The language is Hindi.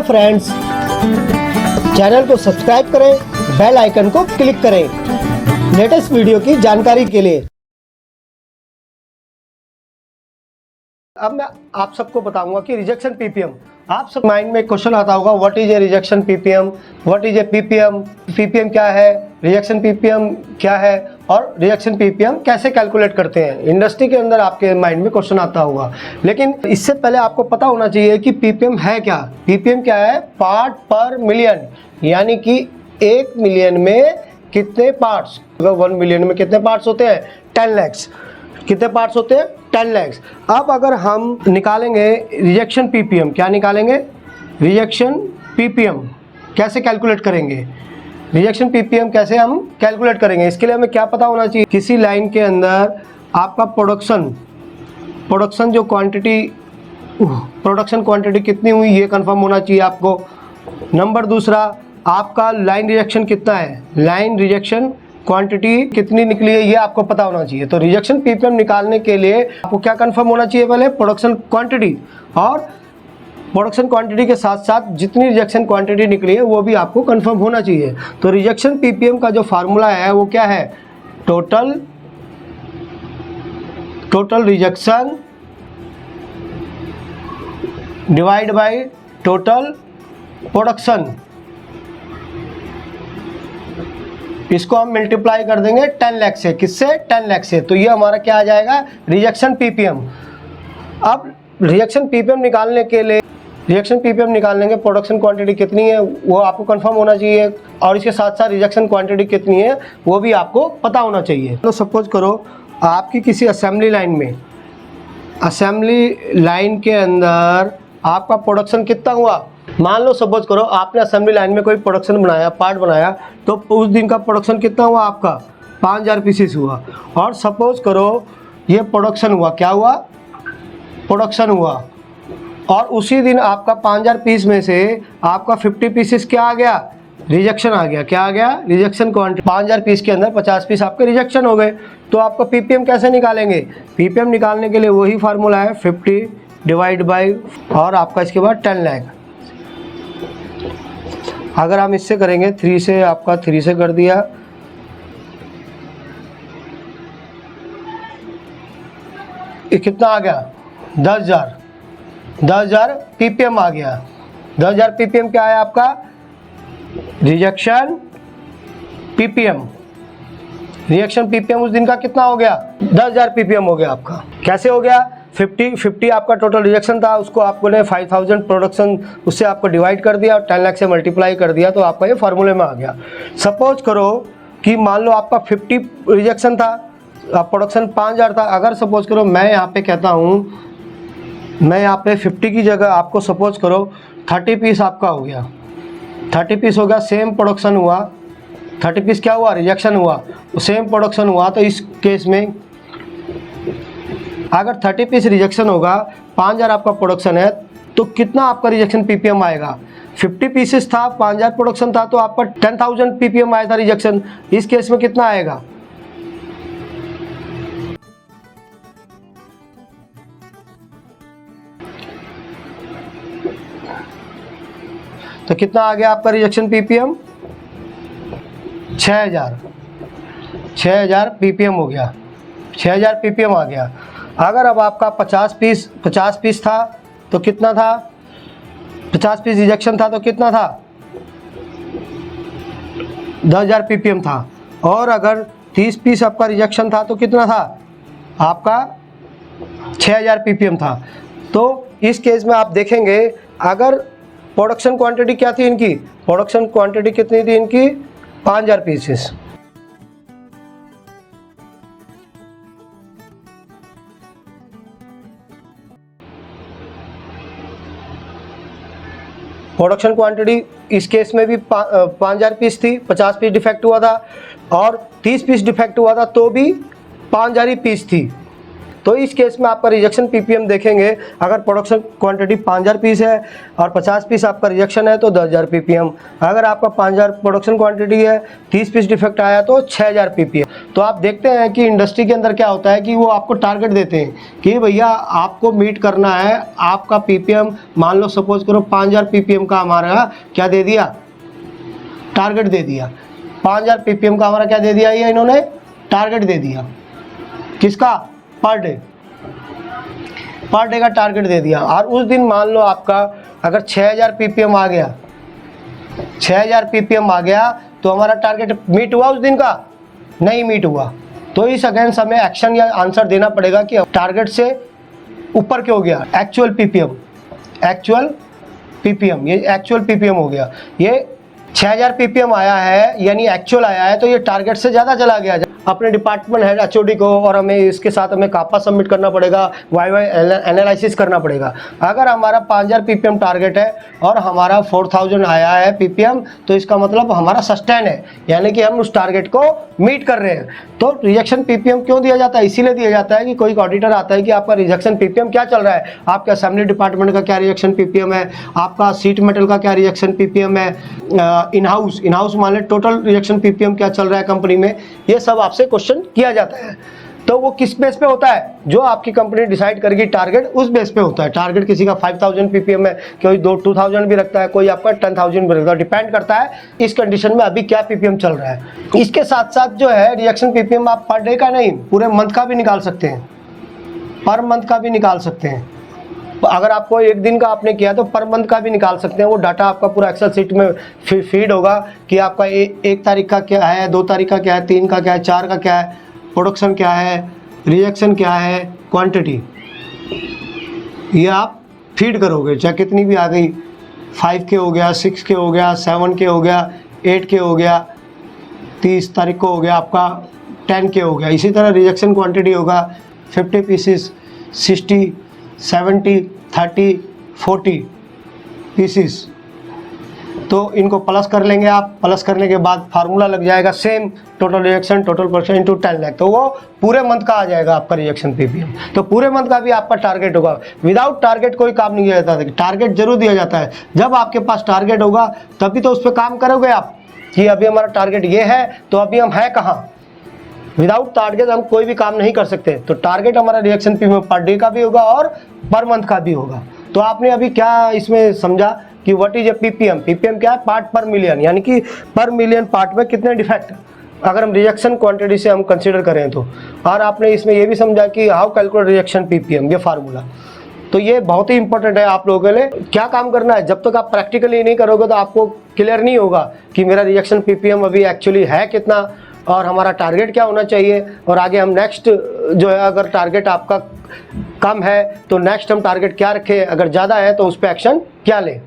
फ्रेंड्स, चैनल को सब्सक्राइब करें, बेल आइकन को क्लिक करें लेटेस्ट वीडियो की जानकारी के लिए। अब मैं आप सबको बताऊंगा कि रिजेक्शन पीपीएम, आप सब माइंड में क्वेश्चन आता होगा, what is a rejection ppm, what is a ppm, ppm क्या है, रिजेक्शन पीपीएम क्या है और रिजेक्शन पीपीएम कैसे कैलकुलेट करते हैं। इंडस्ट्री के अंदर आपके माइंड में क्वेश्चन आता होगा, लेकिन इससे पहले आपको पता होना चाहिए कि पीपीएम है क्या। पीपीएम क्या है? पार्ट पर मिलियन, यानी कि 1 मिलियन में कितने पार्ट्स, 1 मिलियन में कितने पार्ट्स होते हैं? 10 लैक्स। कितने पार्ट्स होते हैं? 10 लैक्स। अब अगर हम निकालेंगे रिजेक्शन पीपीएम, क्या निकालेंगे? रिजेक्शन पीपीएम कैसे कैलकुलेट करेंगे? रिजेक्शन पीपीएम कैसे हम कैलकुलेट करेंगे? इसके लिए हमें क्या पता होना चाहिए? किसी लाइन के अंदर आपका प्रोडक्शन जो प्रोडक्शन क्वांटिटी कितनी हुई, ये कंफर्म होना चाहिए आपको। नंबर दूसरा, आपका लाइन रिजेक्शन कितना है, लाइन रिजेक्शन क्वांटिटी कितनी निकली है, ये आपको पता होना चाहिए। तो रिजेक्शन पीपीएम निकालने के लिए आपको क्या कंफर्म होना चाहिए? पहले प्रोडक्शन क्वांटिटी, और प्रोडक्शन क्वांटिटी के साथ साथ जितनी रिजेक्शन क्वांटिटी निकली है वो भी आपको कंफर्म होना चाहिए। तो रिजेक्शन पीपीएम का जो फार्मूला है वो क्या है? Total rejection divide by total production. इसको हम मल्टीप्लाई कर देंगे 10 लाख से। किससे? 10 लाख से। तो ये हमारा क्या आ जाएगा? Rejection ppm. अब रिजेक्शन पीपीएम निकालने के लिए, रिजेक्शन पीपीएम निकालने के प्रोडक्शन क्वांटिटी कितनी है वो आपको कंफर्म होना चाहिए, और इसके साथ साथ रिजेक्शन क्वांटिटी कितनी है वो भी आपको पता होना चाहिए। तो सपोज करो आपकी किसी असेंबली लाइन के अंदर आपका प्रोडक्शन कितना हुआ। मान लो सपोज करो आपने असेंबली लाइन में कोई प्रोडक्शन बनाया, पार्ट बनाया, तो उस दिन का प्रोडक्शन कितना हुआ आपका? 5000 पीसेस हुआ। और सपोज करो ये प्रोडक्शन हुआ, क्या हुआ? प्रोडक्शन हुआ, और उसी दिन आपका 5000 पीस में से आपका 50 पीसेस क्या आ गया? रिजेक्शन आ गया। क्या आ गया? Rejection quantity. 5000 पीस के अंदर 50 पीस आपके रिजेक्शन हो गए। तो आपका पीपीएम कैसे निकालेंगे? पीपीएम निकालने के लिए वही फार्मूला है, 50 डिवाइड बाई और आपका इसके बाद 10 लाख। अगर हम इससे करेंगे 3 से, आपका 3 से कर दिया, ये कितना आ गया? 10,000 पीपीएम आ गया। 10,000 पीपीएम क्या है आपका? Rejection ppm. रिजेक्शन पीपीएम उस दिन का कितना हो गया? 10,000 पीपीएम हो गया आपका। कैसे हो गया? 50 आपका टोटल रिजेक्शन था, उसको आपको ने 5000 प्रोडक्शन, उससे आपको डिवाइड कर दिया और 10 लाख से मल्टीप्लाई कर दिया, तो आपका ये फार्मूले में आ गया। सपोज करो कि मान लो आपका 50 रिजेक्शन था, प्रोडक्शन 5000 था। अगर सपोज करो मैं यहाँ पे कहता हूँ, मैं यहाँ पे 50 की जगह आपको सपोज करो 30 पीस आपका हो गया, 30 पीस हो गया, सेम प्रोडक्शन हुआ, 30 पीस क्या हुआ? रिजेक्शन हुआ, सेम प्रोडक्शन हुआ। तो इस केस में अगर 30 पीस रिजेक्शन होगा, 5000 आपका प्रोडक्शन है, तो कितना आपका रिजेक्शन पीपीएम आएगा? 50 पीसेस था, 5000 प्रोडक्शन था, तो आपका 10,000 पीपीएम आया था रिजेक्शन। इस केस में कितना आएगा? तो कितना आ गया आपका रिजेक्शन पीपीएम? 6000 पीपीएम हो गया, 6000 पीपीएम आ गया। अगर अब आपका 50 पीस था तो कितना था? 50 पीस रिजेक्शन था तो कितना था? 10,000 पीपीएम था। और अगर 30 पीस आपका रिजेक्शन था तो कितना था? आपका 6000 पीपीएम था। तो इस केस में आप देखेंगे, अगर प्रोडक्शन क्वांटिटी क्या थी इनकी? प्रोडक्शन क्वांटिटी कितनी थी इनकी? 5000 पीसेस। प्रोडक्शन क्वांटिटी इस केस में भी 5000 पीस थी, 50 पीस डिफेक्ट हुआ था, और 30 पीस डिफेक्ट हुआ था तो भी 5000 ही पीस थी। तो इस केस में आपका रिजेक्शन पीपीएम देखेंगे, अगर प्रोडक्शन क्वांटिटी 5000 पीस है और 50 पीस आपका रिजेक्शन है तो 10000 पीपीएम। अगर आपका 5000 प्रोडक्शन क्वांटिटी है, 30 पीस डिफेक्ट आया तो 6000 पीपीएम। तो आप देखते हैं कि इंडस्ट्री के अंदर क्या होता है कि वो आपको टारगेट देते हैं कि भैया आपको मीट करना है, आपका पीपीएम मान लो सपोज करो 5000 पीपीएम का हमारा क्या दे दिया, टारगेट दे दिया। 5000 पीपीएम का हमारा क्या दे दिया, ये इन्होंने टारगेट दे दिया, किसका, पर डे का टारगेट दे दिया। और उस दिन मान लो आपका अगर 6000 पीपीएम आ गया, 6000 पीपीएम आ गया तो हमारा टारगेट मीट हुआ उस दिन का, नहीं मीट हुआ। तो इस अगेंस्ट हमें एक्शन या आंसर देना पड़ेगा कि टारगेट से ऊपर क्यों गया। एक्चुअल पीपीएम, ये एक्चुअल पीपीएम हो गया। ये 6000 पीपीएम आया है यानी एक्चुअल आया है, तो ये टारगेट से ज़्यादा चला गया। अपने डिपार्टमेंट हेड एचओडी को और हमें इसके साथ हमें कापा सबमिट करना पड़ेगा, वाई एनालिसिस करना पड़ेगा। अगर हमारा 5000 पीपीएम टारगेट है और हमारा 4000 आया है पीपीएम, तो इसका मतलब हमारा सस्टेन है, यानी कि हम उस टारगेट को मीट कर रहे हैं। तो रिजेक्शन पीपीएम क्यों दिया जाता है, इसीलिए दिया जाता है कि कोई ऑडिटर आता है कि आपका रिजेक्शन पीपीएम क्या चल रहा है, आपके असेंबली डिपार्टमेंट का क्या रिजेक्शन पीपीएम है, आपका सीट मेटल का क्या रिजेक्शन पीपीएम है, इन हाउस मान ले टोटल रिजेक्शन पीपीएम क्या चल रहा है कंपनी में, ये सब आपसे क्वेश्चन किया जाता है। तो वो किस बेस पे होता है, जो आपकी कंपनी डिसाइड करेगी टारगेट, उस बेस पे होता है। टारगेट किसी का 5000 पीपीएम है, कोई 2000 भी रखता है, कोई आपका 10000 भी रखता है, डिपेंड करता है इस कंडीशन में अभी क्या पीपीएम चल रहा है। इसके साथ साथ जो है रिजेक्शन पीपीएम आप पर डे का नहीं, पूरे मंथ का भी निकाल सकते हैं, पर मंथ का भी निकाल सकते हैं। अगर आपको एक दिन का आपने किया तो पर मंथ का भी निकाल सकते हैं। वो डाटा आपका पूरा एक्सेल शीट में फीड होगा कि आपका एक तारीख का क्या है, 2 तारीख का क्या है, 3 का क्या है, 4 का क्या है, प्रोडक्शन क्या है, रिजेक्शन क्या है, क्वांटिटी, ये आप फीड करोगे। चाहे कितनी भी आ गई, 5 के हो गया, 6 के हो गया, 7 के हो गया, 8 के हो गया, 30 तारीख को हो गया आपका 10 के हो गया। इसी तरह रिजेक्शन क्वांटिटी होगा 50 पीसीस, 60, 70, 30, 40 पीसीस। तो इनको प्लस कर लेंगे आप, प्लस करने के बाद फार्मूला लग जाएगा same, total rejection total production into 10 lakh, तो वो पूरे मंथ का आ जाएगा आपका रिजेक्शन पीपीएम। तो पूरे मंथ का भी आपका टारगेट होगा। विदाउट टारगेट कोई काम नहीं किया जाता, टारगेट जरूर दिया जाता है। जब आपके पास टारगेट होगा तभी तो उस पर काम करोगे आप कि अभी हमारा टारगेट ये है, तो अभी हम है कहाँ। विदाउट टारगेट हम कोई भी काम नहीं कर सकते। तो टारगेट हमारा रिजेक्शन पीपीएम पर डे का भी होगा और पर मंथ का भी होगा। तो आपने अभी क्या इसमें समझा कि what is a ppm. Ppm क्या है, पार्ट पर मिलियन, यानी कि पर मिलियन पार्ट में कितने डिफेक्ट, अगर हम रिजेक्शन क्वांटिटी से हम कंसीडर करें तो। और आपने इसमें ये भी समझा कि हाउ कैलकुलेट रिजेक्शन पीपीएम, ये फार्मूला। तो ये बहुत ही इंपॉर्टेंट है आप लोगों के लिए। क्या काम करना है, जब तक आप प्रैक्टिकली नहीं करोगे तो आपको क्लियर नहीं होगा कि मेरा रिजेक्शन पीपीएम अभी एक्चुअली है कितना और हमारा टारगेट क्या होना चाहिए। और आगे हम नेक्स्ट जो है, अगर टारगेट आपका कम है तो नेक्स्ट हम टारगेट क्या रखें, अगर ज़्यादा है तो उस पर एक्शन क्या लें।